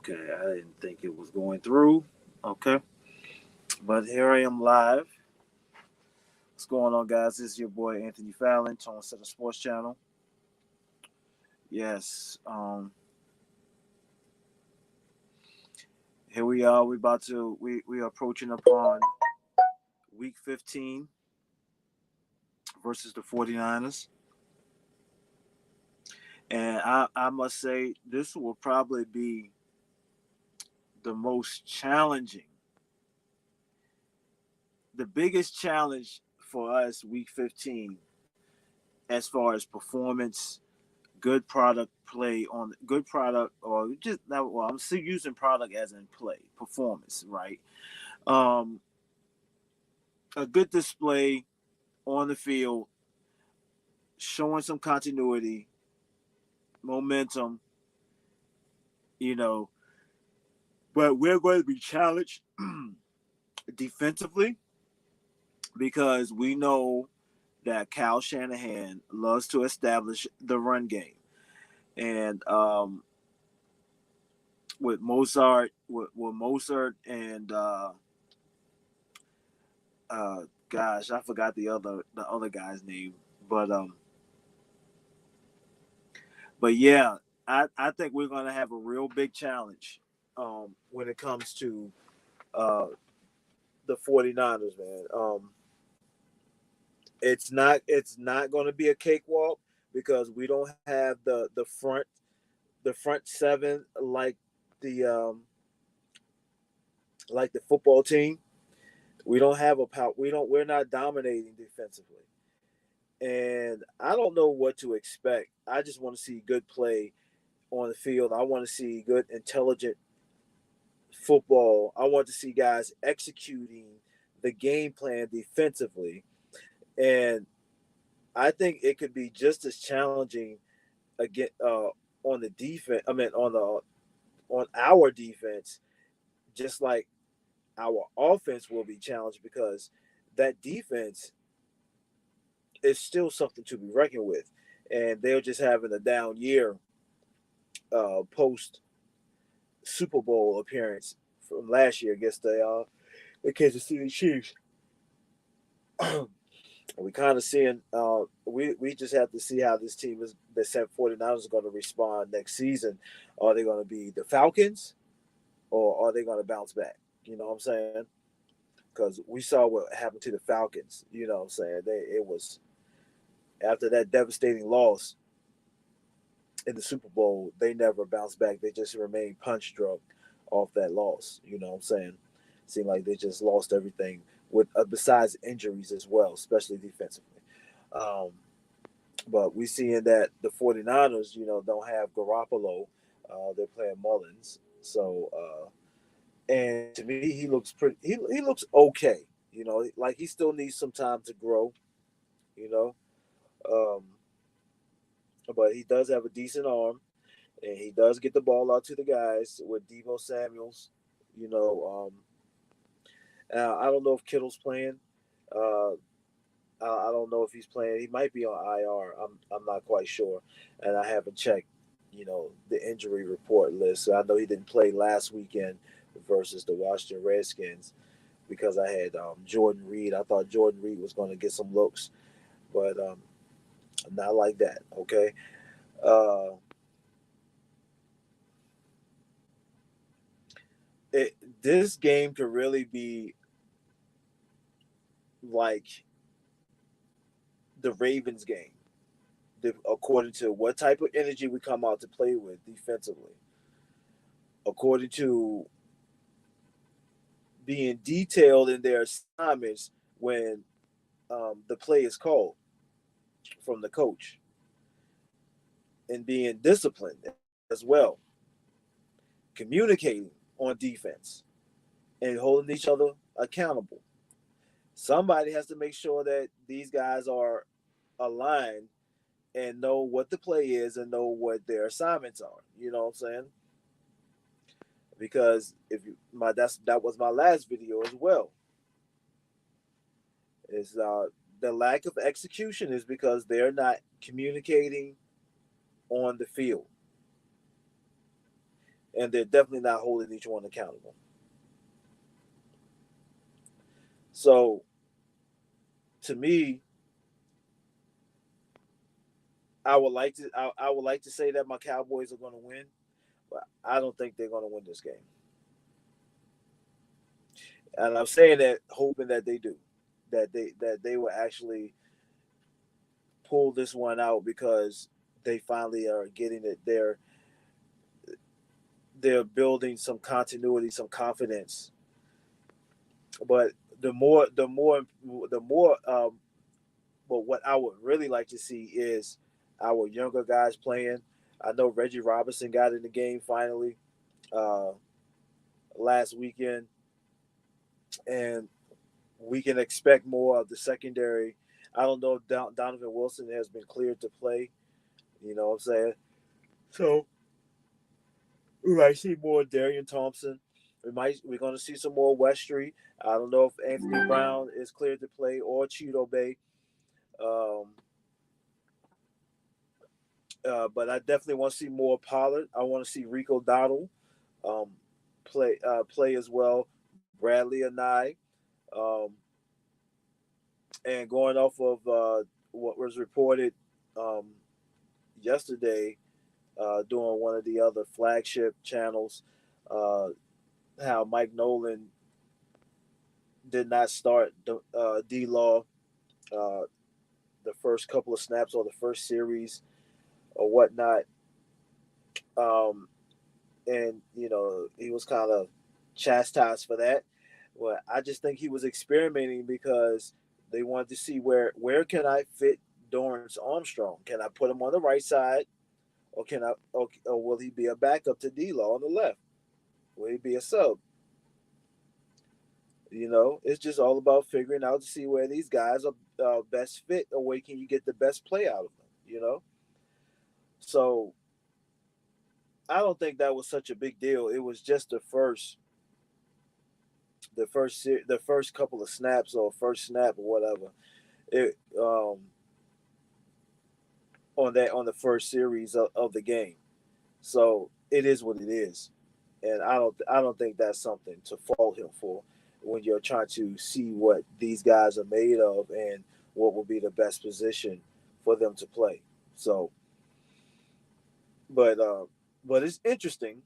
Okay, I didn't think it was going through. Okay, but here I am live. What's going on, guys? This is your boy Anthony Fallon, Tone Center Sports Channel. Yes, here we are. We are approaching upon week 15 versus the 49ers. And I must say, this will probably be the most challenging, the biggest challenge for us week 15 as far as performance, good product play on good product, or just now. Well, I'm still using product as in play performance, right? Um, a good display on the field, showing some continuity, momentum, you know. But we're going to be challenged defensively because we know that Kyle Shanahan loves to establish the run game, and with Mozart and gosh, I forgot the other guy's name, but yeah, I think we're gonna have a real big challenge when it comes to uh the 49ers, man. It's not gonna be a cakewalk because we don't have the front seven the um like the football team. We don't have a power. We're not dominating defensively. And I don't know what to expect. I just want to see good play on the field. I want to see good, intelligent football. I want to see guys executing the game plan defensively. And I think it could be just as challenging again on the defense. I mean, on our defense, just like our offense will be challenged because that defense is still something to be reckoned with, and they're just having a down year post Super Bowl appearance from last year against the Kansas City Chiefs. We kind of seeing we just have to see how this team is the 49ers are going to respond next season. Are they going to be the Falcons or are they going to bounce back? You know what I'm saying? Because we saw what happened to the Falcons. You know what I'm saying? It was after that devastating loss in the Super Bowl, they never bounced back. They just remained punch drunk off that loss. You know what I'm saying? Seemed like they just lost everything with besides injuries as well, especially defensively. Um, but we seeing that the 49ers, don't have Garoppolo. They're playing Mullins. So, and to me, he looks pretty. He looks okay. Like he still needs some time to grow. You know, um, but he does have a decent arm, and he does get the ball out to the guys with Debo Samuels. You know, I don't know if Kittle's playing. Uh, I don't know if he's playing. He might be on IR. I'm not quite sure, and I haven't checked. The injury report list. So I know he didn't play last weekend versus the Washington Redskins because I had Jordan Reed. I thought Jordan Reed was going to get some looks, but not like that. Okay. Uh, this game could really be like the Ravens game, according to what type of energy we come out to play with defensively, according to being detailed in their assignments when the play is called from the coach, and being disciplined as well, communicating on defense and holding each other accountable. Somebody has to make sure that these guys are aligned and know what the play is and know what their assignments are. You know what I'm saying? Because if you my that was my last video as well. Is the lack of execution is because they're not communicating on the field. and they're definitely not holding each one accountable. So to me, I would like to say that my Cowboys are going to win, but I don't think they're going to win this game. And I'm saying that hoping that they do, that they will actually pull this one out because they finally are getting it. They're building some continuity, some confidence. But the more. But what I would really like to see is our younger guys playing. I know Reggie Robinson got in the game finally uh, last weekend, and we can expect more of the secondary. I don't know if Donovan Wilson has been cleared to play. You know what I'm saying? So we might see more Darian Thompson. We're going to see some more Westry. I don't know if Anthony Brown is cleared to play or Cheeto Bay. Um, but I definitely want to see more Pollard. I want to see Rico Dowdle um, play as well. Bradley and I, um, and going off of what was reported um, yesterday during one of the other flagship channels, uh, how Mike Nolan did not start D Law uh, the first couple of snaps or the first series or whatnot. Um, and he was kind of chastised for that. Well, I just think he was experimenting because they wanted to see where can I fit Dorrance Armstrong? Can I put him on the right side, or or will he be a backup to D-Law on the left? Will he be a sub? It's just all about figuring out to see where these guys are best fit, or where can you get the best play out of them. So I don't think that was such a big deal. It was just the first couple of snaps or first snap or whatever it on the first series of the game. So it is what it is, and I don't think that's something to fault him for when you're trying to see what these guys are made of and what will be the best position for them to play. So, but but it's interesting.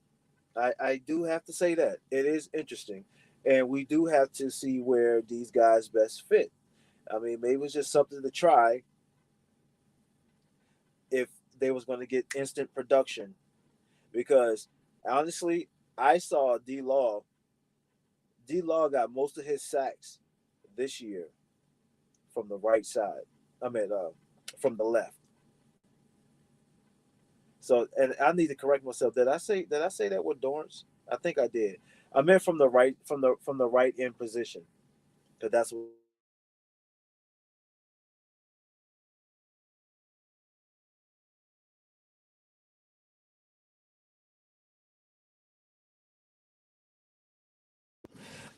I do have to say that it is interesting, and we do have to see where these guys best fit. I mean, maybe it's just something to try if they was going to get instant production. Because honestly, I saw D Law. D Law got most of his sacks this year from the right side. I mean, from the left. So, and I need to correct myself. Did I say that with Dorrance? I think I did. I meant from the right from the right end position. Because that's what I said.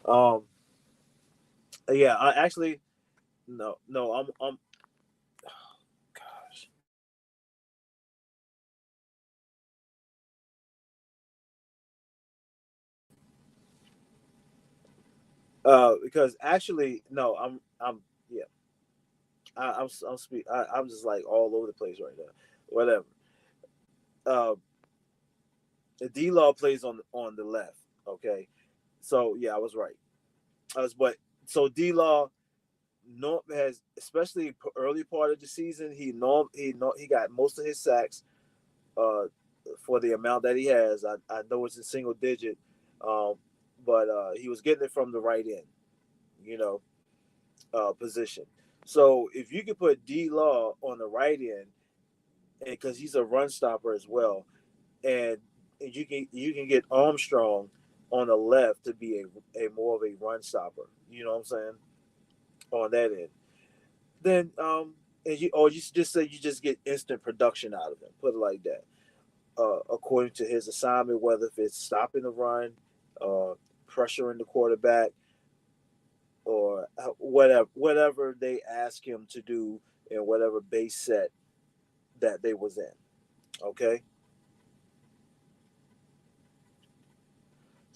Um, yeah, I actually no, I'm gosh. Because actually no, I'm yeah, I'm just like all over the place right now. Whatever. Uh, D Law plays on the left. Okay, so yeah, I was right. But so D Law no has especially early part of the season he got most of his sacks uh for the amount that he has. I know it's in single digit, um, but he was getting it from the right end, you know, position. So if you could put D Law on the right end, and because he's a run stopper as well, and you can get Armstrong on the left to be a more of a run stopper. You know what I'm saying? On that end, then and you just say you just get instant production out of him. Put it like that. According to his assignment, whether if it's stopping the run, uh, pressuring the quarterback, or whatever they ask him to do in whatever base set that they was in. Okay.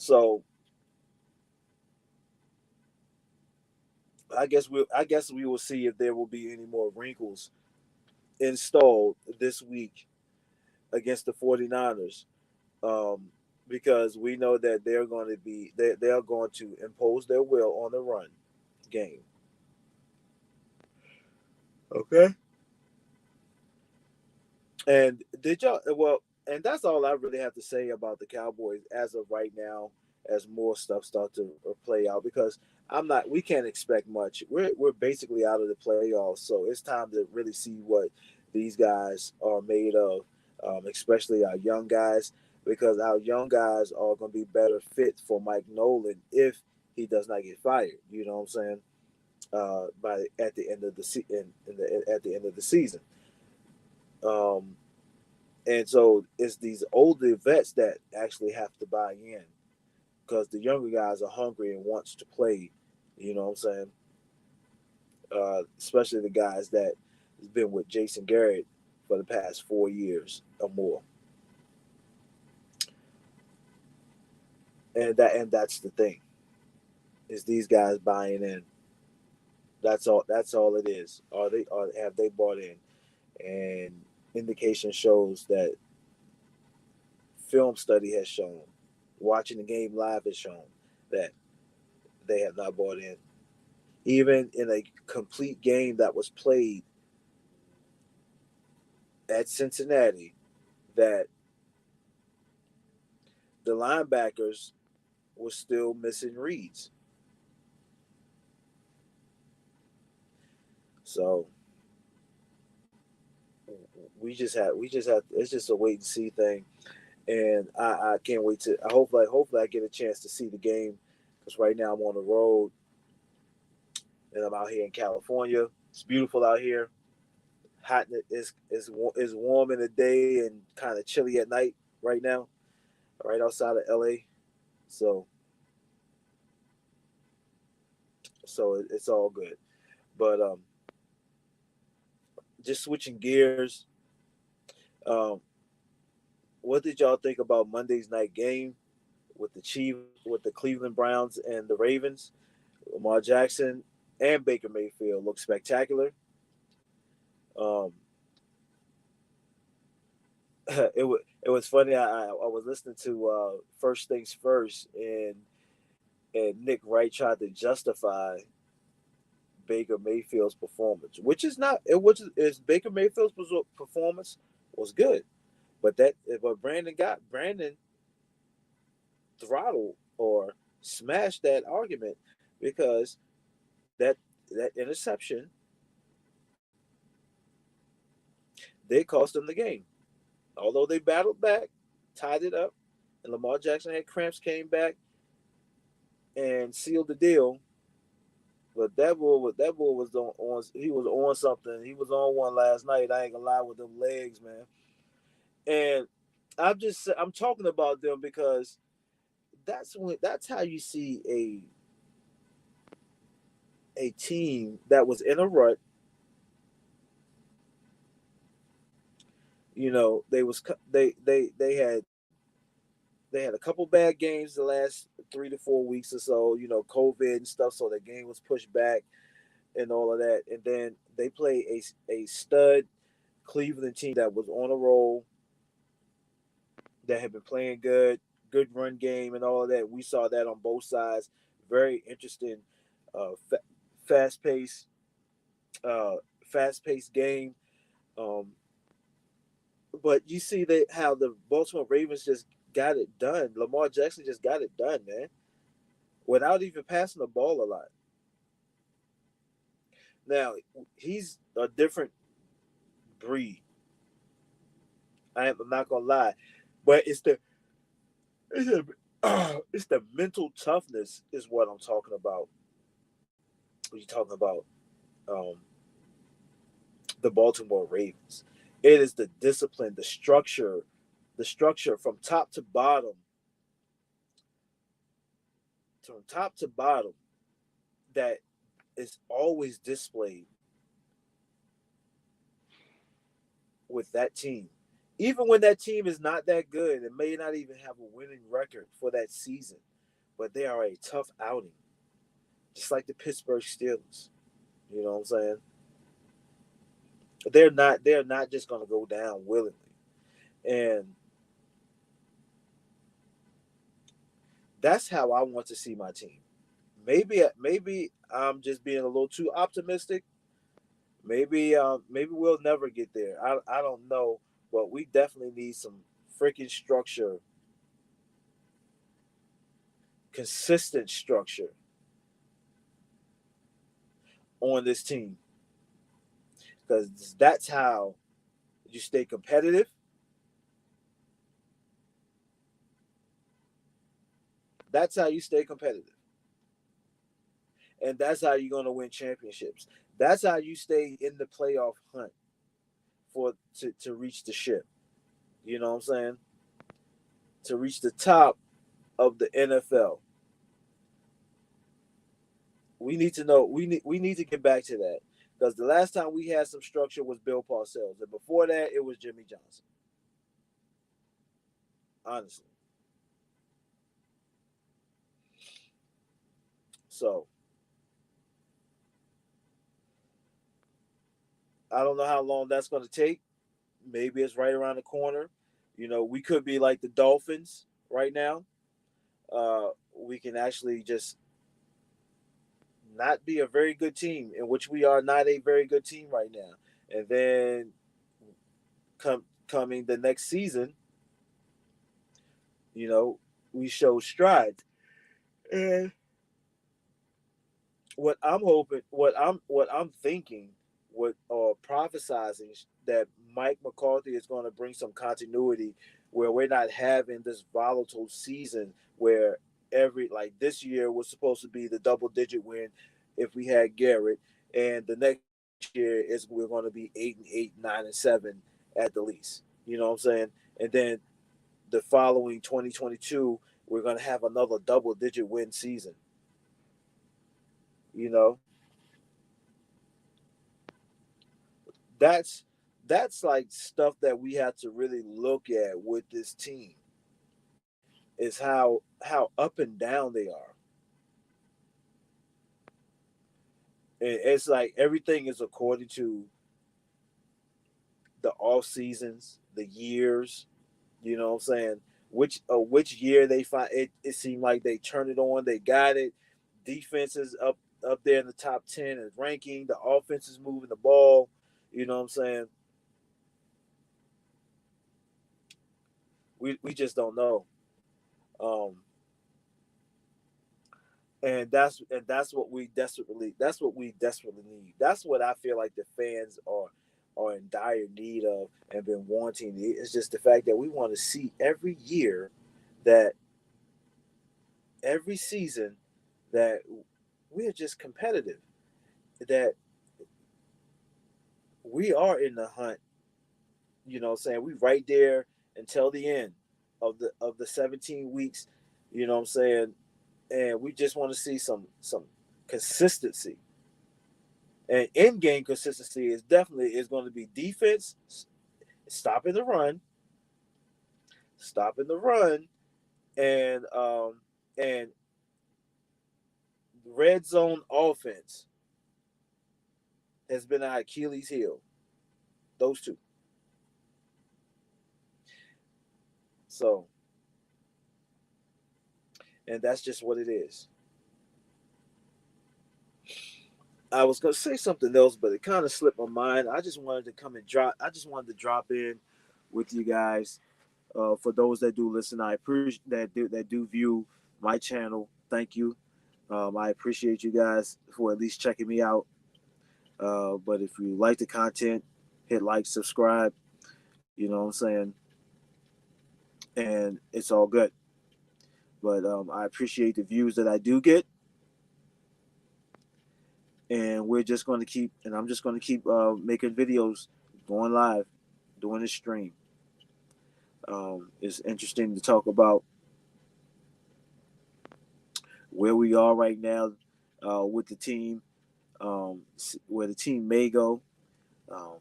So I guess we will see if there will be any more wrinkles installed this week against the 49ers. Um, because we know that they're going to impose their will on the run game. Okay. And did y'all well? And that's all I really have to say about the Cowboys as of right now. As more stuff start to play out, because I'm not. We can't expect much. We're basically out of the playoffs, so it's time to really see what these guys are made of, especially our young guys, because our young guys are going to be better fit for Mike Nolan if he does not get fired. You know what I'm saying? By at the end of the at the end of the season. Um, And so it's these older vets that actually have to buy in, because the younger guys are hungry and wants to play. You know what I'm saying? Especially the guys that has been with Jason Garrett for the past 4 years or more. And that's the thing, is these guys buying in. That's all. That's all it is. Are have they bought in? And indication shows that film study has shown, watching the game live has shown that they have not bought in. Even in a complete game that was played at Cincinnati, that the linebackers were still missing reads. So we just have it's just a wait and see thing. And I can't wait to hopefully I get a chance to see the game, because right now I'm on the road and I'm out here in California. It's beautiful out here. Hot, it's warm in the day and kind of chilly at night right now, right outside of LA. So it's all good. But just switching gears, um, what did y'all think about Monday's night game with the Cleveland Browns and the Ravens? Lamar Jackson and Baker Mayfield looked spectacular. Um, it was funny. I was listening to First Things First, and Nick Wright tried to justify Baker Mayfield's performance, which is not it. Which is Baker Mayfield's performance was good, but Brandon throttled or smashed that argument, because that that interception they cost them the game. Although they battled back, tied it up, and Lamar Jackson had cramps, came back and sealed the deal. But that boy was he was on something. He was on one last night. I ain't gonna lie, with them legs, man. And I'm talking about them because that's how you see a team that was in a rut. You know, they had a couple bad games the last 3 to 4 weeks or so. You know, COVID and stuff, so the game was pushed back and all of that. And then they play a stud Cleveland team that was on a roll, that had been playing good run game and all of that. We saw that on both sides. Very interesting, uh, fa- fast paced, uh, fast paced game. Um, but you see that how the Baltimore Ravens just got it done. Lamar Jackson just got it done, man, without even passing the ball a lot. Now he's a different breed. I'm not gonna lie, but it's the it's the mental toughness is what I'm talking about. When you're talking about um, the Baltimore Ravens, it is the discipline, the structure from top to bottom, that is always displayed with that team. Even when that team is not that good and may not even have a winning record for that season, but they are a tough outing, just like the Pittsburgh Steelers. You know what I'm saying? They're not just going to go down willingly. And that's how I want to see my team. Maybe I'm just being a little too optimistic. Maybe we'll never get there. I don't know, but we definitely need some freaking structure, consistent structure on this team, because that's how you stay competitive. That's how you stay competitive, and that's how you're gonna win championships. That's how you stay in the playoff hunt for to reach the ship. You know what I'm saying? To reach the top of the NFL. We need to get back to that, because the last time we had some structure was Bill Parcells, and before that it was Jimmy Johnson. Honestly, so I don't know how long that's going to take. Maybe it's right around the corner. We could be like the Dolphins right now. We can actually just not be a very good team, in which we are not a very good team right now, and then coming the next season, you know, we show strides. And what I'm thinking, what prophesizing that Mike McCarthy is going to bring some continuity, where we're not having this volatile season where every like this year was supposed to be the double digit win if we had Garrett, and the next year is we're going to be 8-8, 9-7 at the least. You know what I'm saying? And then the following 2022, we're going to have another double digit win season. You know, that's that's like stuff that we have to really look at with this team, is how up and down they are. And it's like everything is according to the off seasons, the years. You know what I'm saying? Which year they find it, it seemed like they turned it on, they got it. Defense is up there in the top 10 in ranking. The offense is moving the ball. You know what I'm saying? We just don't know. Um, and that's what we desperately need. That's what I feel like the fans are in dire need of and been wanting. It's just the fact that we want to see every year, that every season, that we're just competitive, that we are in the hunt. You know what I'm saying? We right there until the end of the 17 weeks. You know what I'm saying? And we just want to see some consistency. And in game consistency is going to be defense stopping the run, stopping the run, and red zone offense has been our Achilles heel. Those two. So, and that's just what it is. I was gonna say something else, but it kind of slipped my mind. I just wanted to come and drop. I just wanted to drop in with you guys. For those that do listen, I appreciate that do view my channel. Thank you. I appreciate you guys for at least checking me out. But if you like the content, hit like, subscribe. You know what I'm saying? And it's all good. But I appreciate the views that I do get, and we're just going to keep. And I'm just going to keep making videos, going live, doing this stream. It's interesting to talk about where we are right now with the team, where the team may go. Um,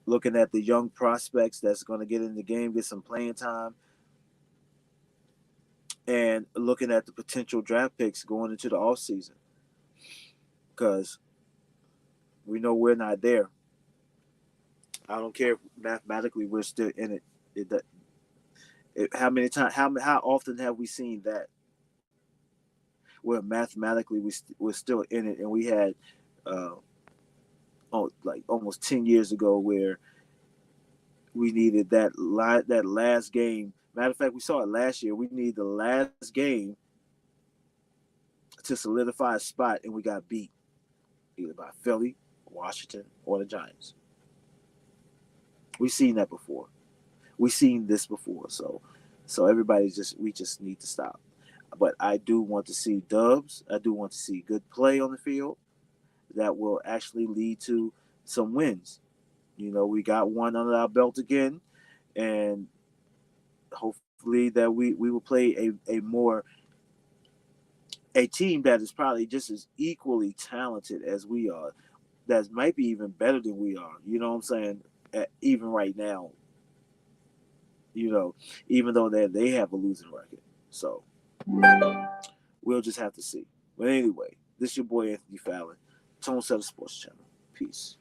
Looking at the young prospects that's going to get in the game, get some playing time, and looking at the potential draft picks going into the offseason, because we know we're not there. I don't care if mathematically we're still in it. How many times? How often have we seen that where mathematically we're still in it, and we had uh, like almost 10 years ago where we needed that last game. Matter of fact, we saw it last year. We needed the last game to solidify a spot, and we got beat either by Philly, Washington, or the Giants. We've seen that before. We've seen this before. So we just need to stop. But I do want to see dubs. I do want to see good play on the field that will actually lead to some wins. We got one under our belt again, and hopefully that we will play a team that is probably just as equally talented as we are, that might be even better than we are. You know what I'm saying? Even right now, you know, even though they have a losing record. So we'll just have to see. But anyway, this is your boy Anthony Fallon, Tone Setter Sports Channel. Peace.